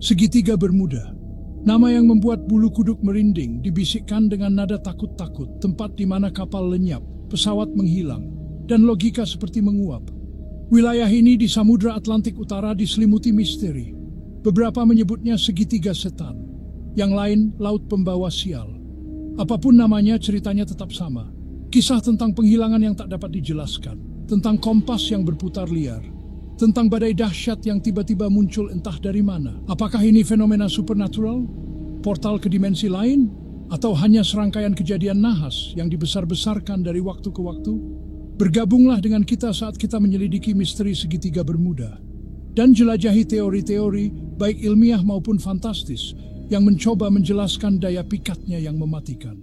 Segitiga Bermuda. Nama yang membuat bulu kuduk merinding, dibisikkan dengan nada takut-takut, tempat di mana kapal lenyap, pesawat menghilang, dan logika seperti menguap. Wilayah ini di Samudra Atlantik Utara diselimuti misteri. Beberapa menyebutnya segitiga setan, yang lain laut pembawa sial. Apapun namanya, ceritanya tetap sama. Kisah tentang penghilangan yang tak dapat dijelaskan, tentang kompas yang berputar liar, tentang badai dahsyat yang tiba-tiba muncul entah dari mana. Apakah ini fenomena supernatural, portal ke dimensi lain, atau hanya serangkaian kejadian nahas yang dibesar-besarkan dari waktu ke waktu? Bergabunglah dengan kita saat kita menyelidiki misteri segitiga Bermuda dan jelajahi teori-teori, baik ilmiah maupun fantastis, yang mencoba menjelaskan daya pikatnya yang mematikan.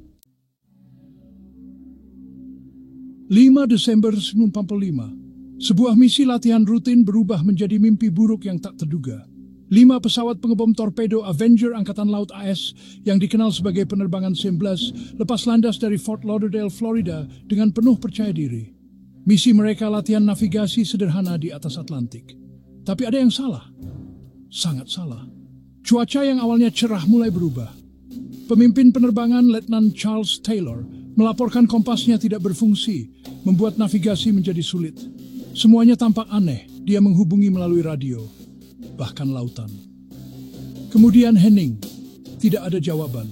5 Desember 1945. Sebuah misi latihan rutin berubah menjadi mimpi buruk yang tak terduga. 5 pesawat pengebom torpedo Avenger Angkatan Laut AS yang dikenal sebagai penerbangan 19 lepas landas dari Fort Lauderdale, Florida dengan penuh percaya diri. Misi mereka latihan navigasi sederhana di atas Atlantik. Tapi ada yang salah. Sangat salah. Cuaca yang awalnya cerah mulai berubah. Pemimpin penerbangan Letnan Charles Taylor melaporkan kompasnya tidak berfungsi, membuat navigasi menjadi sulit. Semuanya tampak aneh, dia menghubungi melalui radio, bahkan lautan. Kemudian Henning, tidak ada jawaban.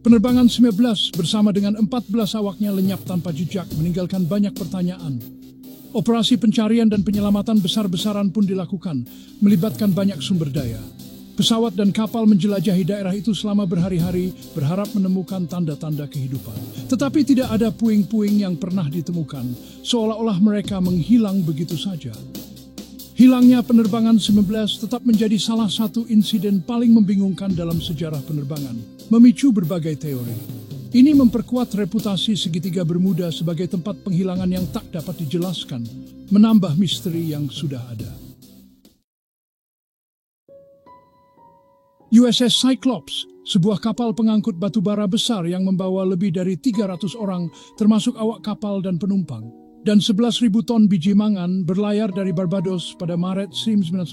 Penerbangan 19 bersama dengan 14 awaknya lenyap tanpa jejak, meninggalkan banyak pertanyaan. Operasi pencarian dan penyelamatan besar-besaran pun dilakukan, melibatkan banyak sumber daya. Pesawat dan kapal menjelajahi daerah itu selama berhari-hari, berharap menemukan tanda-tanda kehidupan. Tetapi tidak ada puing-puing yang pernah ditemukan, seolah-olah mereka menghilang begitu saja. Hilangnya penerbangan 19 tetap menjadi salah satu insiden paling membingungkan dalam sejarah penerbangan, memicu berbagai teori. Ini memperkuat reputasi segitiga Bermuda sebagai tempat penghilangan yang tak dapat dijelaskan, menambah misteri yang sudah ada. USS Cyclops, sebuah kapal pengangkut batubara besar yang membawa lebih dari 300 orang, termasuk awak kapal dan penumpang, dan 11.000 ton biji mangan berlayar dari Barbados pada Maret 1919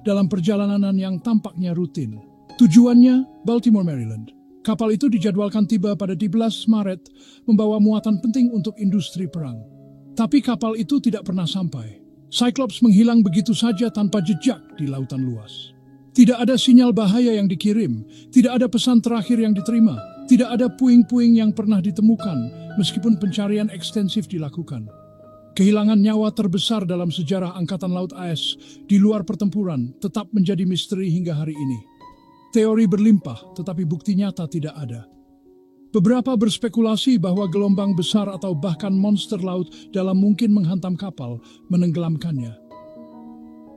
dalam perjalanan yang tampaknya rutin. Tujuannya Baltimore, Maryland. Kapal itu dijadwalkan tiba pada 12 Maret, membawa muatan penting untuk industri perang. Tapi kapal itu tidak pernah sampai. Cyclops menghilang begitu saja tanpa jejak di lautan luas. Tidak ada sinyal bahaya yang dikirim, tidak ada pesan terakhir yang diterima, tidak ada puing-puing yang pernah ditemukan, meskipun pencarian ekstensif dilakukan. Kehilangan nyawa terbesar dalam sejarah Angkatan Laut AS di luar pertempuran tetap menjadi misteri hingga hari ini. Teori berlimpah, tetapi bukti nyata tidak ada. Beberapa berspekulasi bahwa gelombang besar atau bahkan monster laut dalam mungkin menghantam kapal, menenggelamkannya.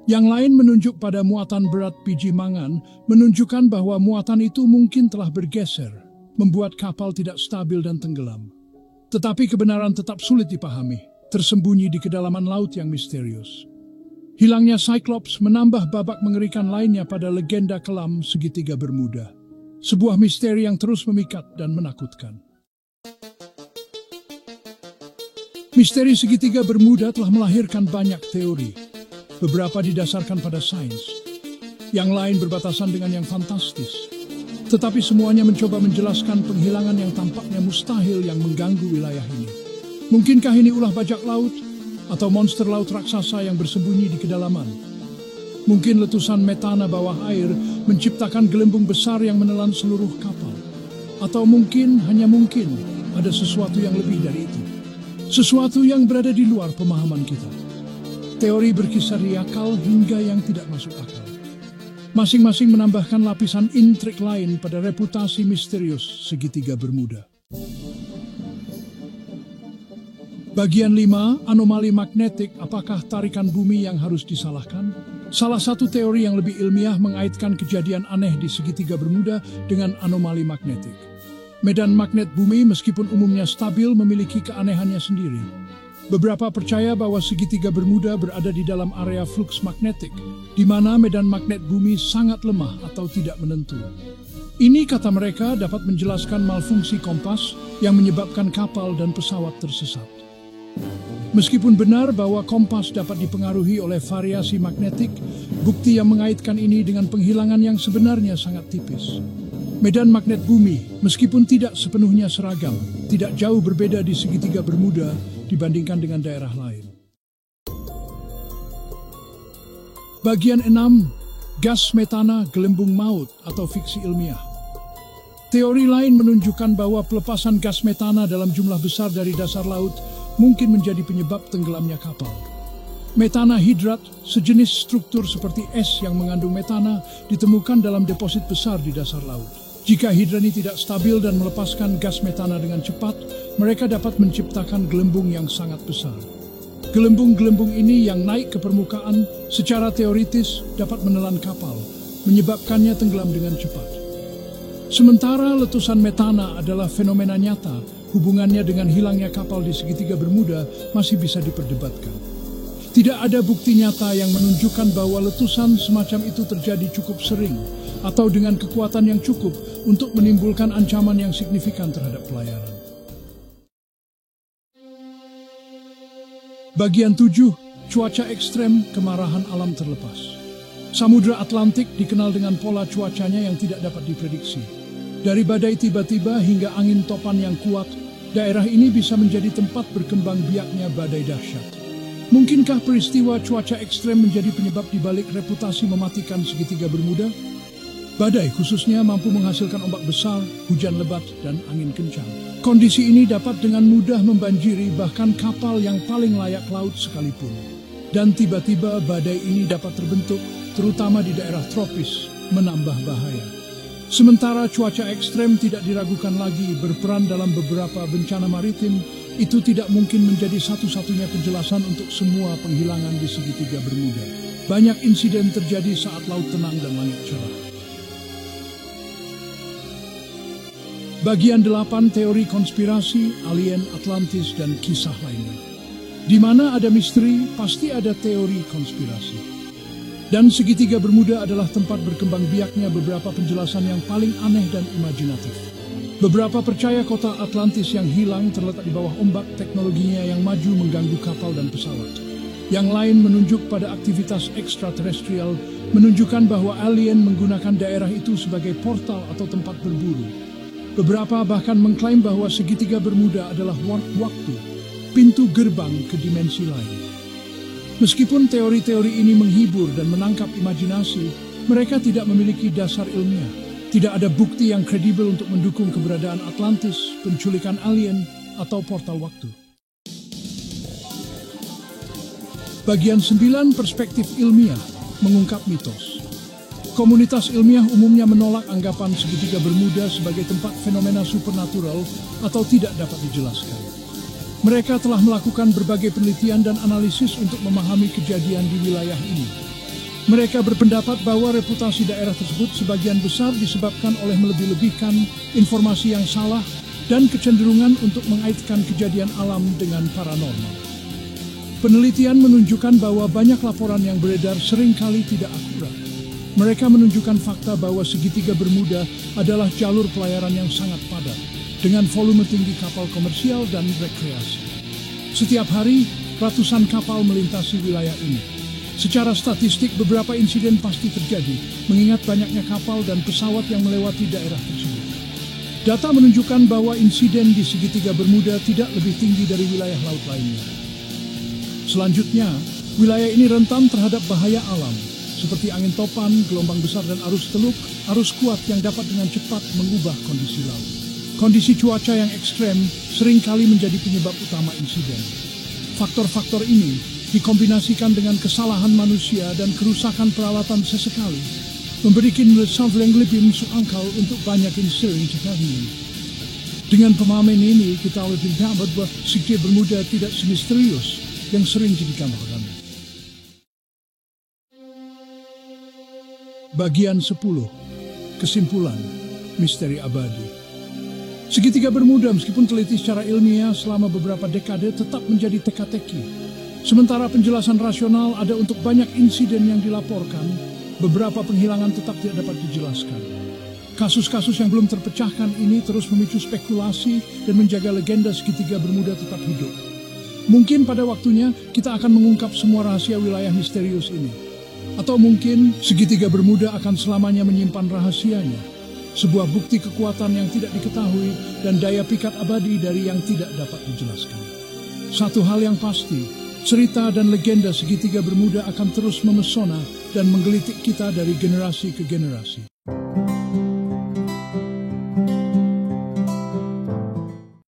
Yang lain menunjuk pada muatan berat biji mangan, menunjukkan bahwa muatan itu mungkin telah bergeser, membuat kapal tidak stabil dan tenggelam. Tetapi kebenaran tetap sulit dipahami, tersembunyi di kedalaman laut yang misterius. Hilangnya Cyclops menambah babak mengerikan lainnya pada legenda kelam segitiga Bermuda. Sebuah misteri yang terus memikat dan menakutkan. Misteri segitiga Bermuda telah melahirkan banyak teori. Beberapa didasarkan pada sains, yang lain berbatasan dengan yang fantastis. Tetapi semuanya mencoba menjelaskan penghilangan yang tampaknya mustahil yang mengganggu wilayah ini. Mungkinkah ini ulah bajak laut atau monster laut raksasa yang bersembunyi di kedalaman? Mungkin letusan metana bawah air menciptakan gelembung besar yang menelan seluruh kapal. Atau mungkin, hanya mungkin, ada sesuatu yang lebih dari itu. Sesuatu yang berada di luar pemahaman kita. Teori berkisar dari akal hingga yang tidak masuk akal. Masing-masing menambahkan lapisan intrik lain pada reputasi misterius segitiga Bermuda. Bagian 5, anomali magnetik, apakah tarikan bumi yang harus disalahkan? Salah satu teori yang lebih ilmiah mengaitkan kejadian aneh di segitiga Bermuda dengan anomali magnetik. Medan magnet bumi meskipun umumnya stabil memiliki keanehannya sendiri. Beberapa percaya bahwa segitiga Bermuda berada di dalam area fluks magnetik, di mana medan magnet bumi sangat lemah atau tidak menentu. Ini, kata mereka, dapat menjelaskan malfungsi kompas yang menyebabkan kapal dan pesawat tersesat. Meskipun benar bahwa kompas dapat dipengaruhi oleh variasi magnetik, bukti yang mengaitkan ini dengan penghilangan yang sebenarnya sangat tipis. Medan magnet bumi, meskipun tidak sepenuhnya seragam, tidak jauh berbeda di segitiga Bermuda dibandingkan dengan daerah lain. Bagian 6. Gas metana gelembung maut atau fiksi ilmiah. Teori lain menunjukkan bahwa pelepasan gas metana dalam jumlah besar dari dasar laut mungkin menjadi penyebab tenggelamnya kapal. Metana hidrat, sejenis struktur seperti es yang mengandung metana, ditemukan dalam deposit besar di dasar laut. Jika hidra ini tidak stabil dan melepaskan gas metana dengan cepat, mereka dapat menciptakan gelembung yang sangat besar. Gelembung-gelembung ini yang naik ke permukaan secara teoritis dapat menelan kapal, menyebabkannya tenggelam dengan cepat. Sementara letusan metana adalah fenomena nyata, hubungannya dengan hilangnya kapal di segitiga Bermuda masih bisa diperdebatkan. Tidak ada bukti nyata yang menunjukkan bahwa letusan semacam itu terjadi cukup sering atau dengan kekuatan yang cukup untuk menimbulkan ancaman yang signifikan terhadap pelayaran. Bagian 7. Cuaca ekstrem, kemarahan alam terlepas. Samudra Atlantik dikenal dengan pola cuacanya yang tidak dapat diprediksi. Dari badai tiba-tiba hingga angin topan yang kuat, daerah ini bisa menjadi tempat berkembang biaknya badai dahsyat. Mungkinkah peristiwa cuaca ekstrem menjadi penyebab dibalik reputasi mematikan segitiga Bermuda? Badai khususnya mampu menghasilkan ombak besar, hujan lebat, dan angin kencang. Kondisi ini dapat dengan mudah membanjiri bahkan kapal yang paling layak laut sekalipun. Dan tiba-tiba badai ini dapat terbentuk, terutama di daerah tropis, menambah bahaya. Sementara cuaca ekstrem tidak diragukan lagi berperan dalam beberapa bencana maritim, itu tidak mungkin menjadi satu-satunya penjelasan untuk semua penghilangan di segitiga Bermuda. Banyak insiden terjadi saat laut tenang dan langit cerah. Bagian 8. Teori konspirasi, alien, Atlantis, dan kisah lainnya. Di mana ada misteri, pasti ada teori konspirasi. Dan segitiga Bermuda adalah tempat berkembang biaknya beberapa penjelasan yang paling aneh dan imajinatif. Beberapa percaya kota Atlantis yang hilang terletak di bawah ombak, teknologinya yang maju mengganggu kapal dan pesawat. Yang lain menunjuk pada aktivitas ekstraterestrial, menunjukkan bahwa alien menggunakan daerah itu sebagai portal atau tempat berburu. Beberapa bahkan mengklaim bahwa segitiga Bermuda adalah warp waktu, pintu gerbang ke dimensi lain. Meskipun teori-teori ini menghibur dan menangkap imajinasi, mereka tidak memiliki dasar ilmiah. Tidak ada bukti yang kredibel untuk mendukung keberadaan Atlantis, penculikan alien, atau portal waktu. Bagian 9. Perspektif ilmiah, mengungkap mitos. Komunitas ilmiah umumnya menolak anggapan segitiga Bermuda sebagai tempat fenomena supernatural atau tidak dapat dijelaskan. Mereka telah melakukan berbagai penelitian dan analisis untuk memahami kejadian di wilayah ini. Mereka berpendapat bahwa reputasi daerah tersebut sebagian besar disebabkan oleh melebih-lebihkan informasi yang salah dan kecenderungan untuk mengaitkan kejadian alam dengan paranormal. Penelitian menunjukkan bahwa banyak laporan yang beredar seringkali tidak akurat. Mereka menunjukkan fakta bahwa segitiga Bermuda adalah jalur pelayaran yang sangat padat, dengan volume tinggi kapal komersial dan rekreasi. Setiap hari, ratusan kapal melintasi wilayah ini. Secara statistik, beberapa insiden pasti terjadi, mengingat banyaknya kapal dan pesawat yang melewati daerah tersebut. Data menunjukkan bahwa insiden di segitiga Bermuda tidak lebih tinggi dari wilayah laut lainnya. Selanjutnya, wilayah ini rentan terhadap bahaya alam, seperti angin topan, gelombang besar dan arus teluk, arus kuat yang dapat dengan cepat mengubah kondisi laut. Kondisi cuaca yang ekstrem seringkali menjadi penyebab utama insiden. Faktor-faktor ini dikombinasikan dengan kesalahan manusia dan kerusakan peralatan sesekali, memberikan result yang lebih masuk akal untuk banyak insiden terjadi. Dengan pemahaman ini, kita lebih dapat bahwa segitiga Bermuda tidak semisterius yang sering digambarkan. Bagian 10. Kesimpulan, misteri abadi. Segitiga Bermuda meskipun teliti secara ilmiah selama beberapa dekade tetap menjadi teka-teki. Sementara penjelasan rasional ada untuk banyak insiden yang dilaporkan, beberapa penghilangan tetap tidak dapat dijelaskan. Kasus-kasus yang belum terpecahkan ini terus memicu spekulasi dan menjaga legenda segitiga Bermuda tetap hidup. Mungkin pada waktunya kita akan mengungkap semua rahasia wilayah misterius ini. Atau mungkin segitiga Bermuda akan selamanya menyimpan rahasianya. Sebuah bukti kekuatan yang tidak diketahui dan daya pikat abadi dari yang tidak dapat dijelaskan. Satu hal yang pasti, cerita dan legenda segitiga Bermuda akan terus memesona dan menggelitik kita dari generasi ke generasi.